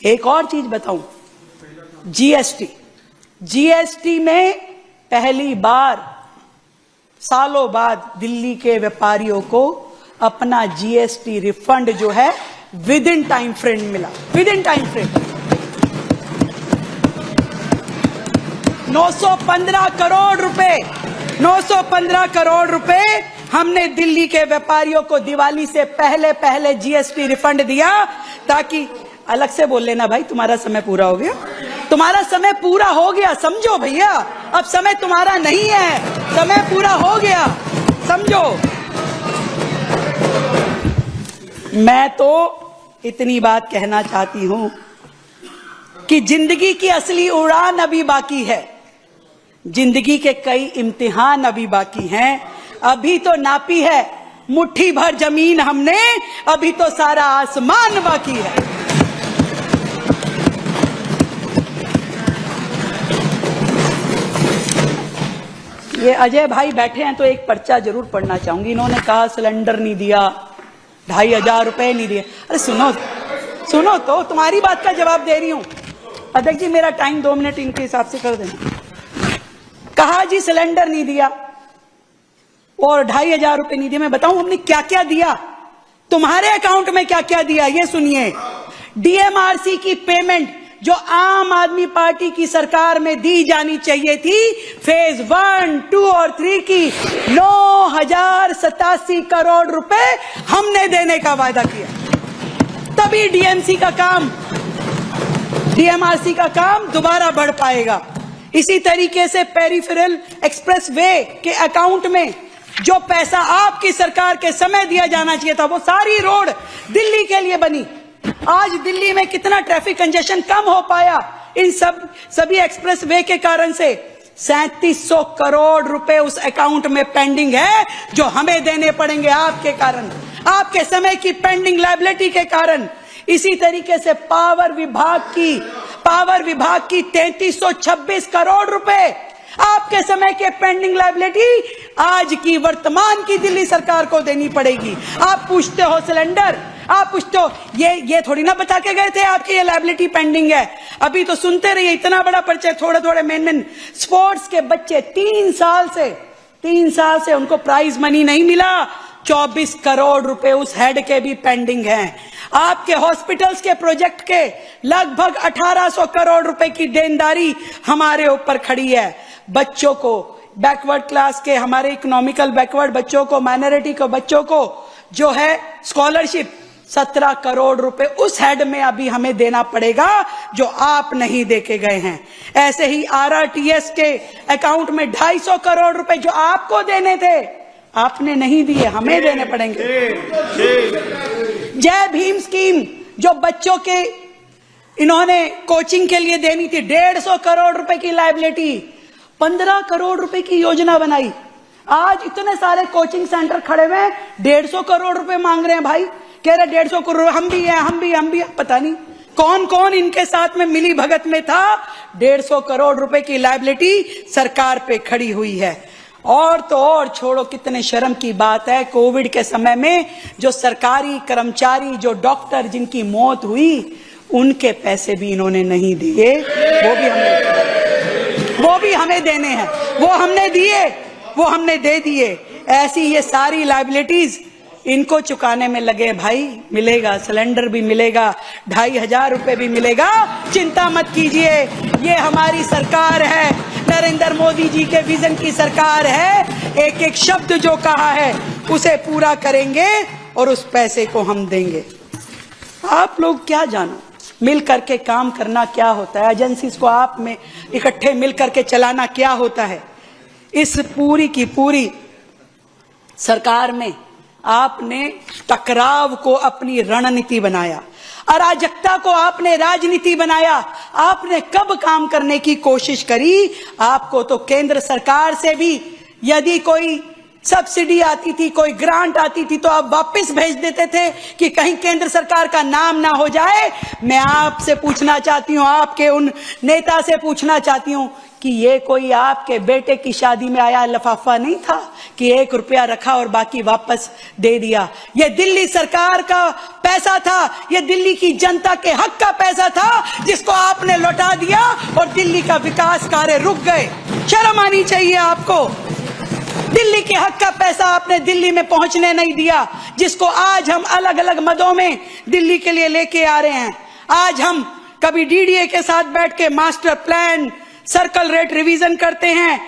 एक और चीज बताऊं, जीएसटी में पहली बार सालों बाद दिल्ली के व्यापारियों को अपना जीएसटी रिफंड जो है विद इन टाइम फ्रेम मिला, with in time frame. 915 crore रुपए, 915 करोड़ रुपए हमने दिल्ली के व्यापारियों को दिवाली से पहले पहले जीएसटी रिफंड दिया, ताकि अलग से बोल लेना भाई तुम्हारा समय पूरा हो गया, तुम्हारा समय पूरा हो गया, समझो भैया, अब समय तुम्हारा नहीं है, समय पूरा हो गया, समझो। मैं तो इतनी बात कहना चाहती हूं कि जिंदगी की असली उड़ान अभी बाकी है, जिंदगी के कई इम्तिहान अभी बाकी हैं। अभी तो नापी है मुट्ठी भर जमीन हमने, अभी तो सारा आसमान बाकी है। ये अजय भाई बैठे हैं तो एक पर्चा जरूर पढ़ना चाहूंगी। इन्होंने कहा सिलेंडर नहीं दिया, 2500 रुपए नहीं दिए। अरे सुनो सुनो तो, तुम्हारी बात का जवाब दे रही हूं। अध्यक्ष जी मेरा टाइम 2 मिनट इनके हिसाब से कर देना। कहा जी सिलेंडर नहीं दिया और 2500 रुपए नहीं दिए। मैं बताऊं हमने क्या क्या दिया, तुम्हारे अकाउंट में क्या क्या दिया, ये सुनिए। डीएमआरसी की पेमेंट जो आम आदमी पार्टी की सरकार में दी जानी चाहिए थी, फेज 1, 2 और 3 की 9087 करोड़ रुपए हमने देने का वादा किया। तभी डीएमआरसी का काम दोबारा बढ़ पाएगा। इसी तरीके से पेरिफेरल एक्सप्रेस वे के अकाउंट में जो पैसा आपकी सरकार के समय दिया जाना चाहिए था, वो सारी रोड दिल्ली के लिए बनी। आज दिल्ली में कितना ट्रैफिक कंजेशन कम हो पाया इन सभी एक्सप्रेस वे के कारण से। 3700 करोड़ रुपए उस अकाउंट में पेंडिंग है, जो हमें देने पड़ेंगे आपके कारण, आपके समय की पेंडिंग लायबिलिटी के कारण। इसी तरीके से पावर विभाग की 3326 करोड़ रुपए आपके समय के पेंडिंग लायबिलिटी आज की वर्तमान की दिल्ली सरकार को देनी पड़ेगी। आप पूछते हो सिलेंडर, आप पूछते हो ये थोड़ी ना बता के गए थे आपकी ये लायबिलिटी पेंडिंग है। अभी तो सुनते रहिए, इतना बड़ा परिचय, थोड़े थोड़े मेन स्पोर्ट्स के बच्चे 3 साल से उनको प्राइज मनी नहीं मिला। 24 करोड़ रुपए उस हेड के भी पेंडिंग हैं। आपके हॉस्पिटल्स के प्रोजेक्ट के लगभग 1800 करोड़ रुपए की देनदारी हमारे ऊपर खड़ी है। बच्चों को, बैकवर्ड क्लास के, हमारे इकोनॉमिकल बैकवर्ड बच्चों को, माइनॉरिटी के बच्चों को जो है स्कॉलरशिप 17 करोड़ रुपए उस हेड में अभी हमें देना पड़ेगा, जो आप नहीं देके गए हैं। ऐसे ही आरआरटीएस के अकाउंट में 250 करोड़ रुपए जो आपको देने थे, आपने नहीं दिए, हमें देने पड़ेंगे। जय भीम स्कीम जो बच्चों के इन्होंने कोचिंग के लिए देनी थी, 150 करोड़ रुपए की लायबिलिटी, 15 करोड़ रुपए की योजना बनाई। आज इतने सारे कोचिंग सेंटर खड़े हुए हैं, 150 करोड़ रुपए मांग रहे हैं भाई, कह रहे 150 करोड़ हम भी हैं। पता नहीं कौन कौन इनके साथ में मिली भगत में था। 150 करोड़ रुपए की लायबिलिटी सरकार पे खड़ी हुई है। और तो और छोड़ो, कितने शर्म की बात है, कोविड के समय में जो सरकारी कर्मचारी, जो डॉक्टर जिनकी मौत हुई, उनके पैसे भी इन्होंने नहीं दिए, वो भी हमें देने हैं, वो हमने दिए, वो हमने दे दिए। ऐसी ये सारी लायबिलिटीज इनको चुकाने में लगे भाई। मिलेगा, सिलेंडर भी मिलेगा, 2500 रुपए भी मिलेगा, चिंता मत कीजिए। ये हमारी सरकार है, नरेंद्र मोदी जी के विजन की सरकार है। एक एक शब्द जो कहा है उसे पूरा करेंगे और उस पैसे को हम देंगे। आप लोग क्या जानो मिल करके काम करना क्या होता है, एजेंसीज को आप में इकट्ठे मिल करके चलाना क्या होता है। इस पूरी की पूरी सरकार में आपने टकराव को अपनी रणनीति बनाया, अराजकता को आपने राजनीति बनाया। आपने कब काम करने की कोशिश करी? आपको तो केंद्र सरकार से भी यदि कोई सब्सिडी आती थी, कोई ग्रांट आती थी, तो आप वापस भेज देते थे कि कहीं केंद्र सरकार का नाम ना हो जाए। मैं आपसे पूछना चाहती हूं, आपके उन नेता से पूछना चाहती हूं कि ये कोई आपके बेटे की शादी में आया लफाफा नहीं था कि 1 रुपया रखा और बाकी वापस दे दिया। ये दिल्ली सरकार का पैसा था, ये दिल्ली की जनता के हक का पैसा था, दिल्ली का विकास कार्य रुक गए। शर्म आनी चाहिए आपको। दिल्ली के हक का पैसा आपने दिल्ली में पहुंचने नहीं दिया, जिसको आज हम अलग अलग मदों में दिल्ली के लिए लेके आ रहे हैं। आज हम कभी डीडीए के साथ बैठ के master plan, circle rate revision करते हैं,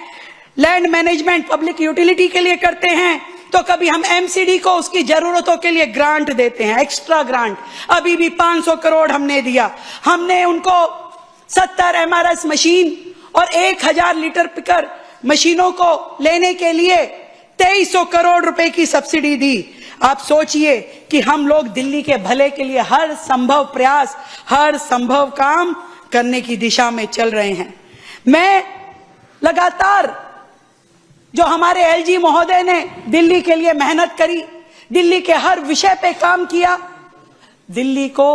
लैंड मैनेजमेंट पब्लिक यूटिलिटी के लिए करते हैं, तो कभी हम एमसीडी को उसकी जरूरतों के लिए ग्रांट देते हैं, एक्स्ट्रा ग्रांट। अभी भी 500 करोड़ हमने दिया। हमने उनको 70 एमआरएस मशीन और 1000 लीटर पिकर मशीनों को लेने के लिए 2300 करोड़ रुपए की सब्सिडी दी। आप सोचिए कि हम लोग दिल्ली के भले के लिए हर संभव प्रयास, हर संभव काम करने की दिशा में चल रहे हैं। मैं लगातार जो हमारे एलजी महोदय ने दिल्ली के लिए मेहनत करी, दिल्ली के हर विषय पे काम किया, दिल्ली को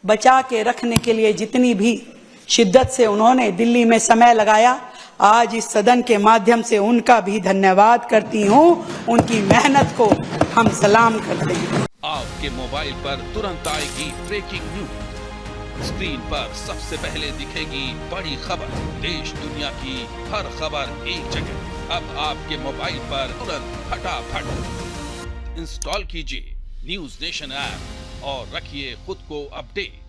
बचा के रखने के लिए जितनी भी शिद्दत से उन्होंने दिल्ली में समय लगाया, आज इस सदन के माध्यम से उनका भी धन्यवाद करती हूं। उनकी मेहनत को हम सलाम करते हैं। आपके मोबाइल पर तुरंत आएगी ब्रेकिंग न्यूज। स्क्रीन पर सबसे पहले दिखेगी बड़ी खबर। देश दुनिया की हर खबर एक जगह। अब आपके मोबाइल पर तुरंत फटाफट इंस्टॉल कीजिए न्यूज नेशन ऐप और रखिए खुद को अपडेट।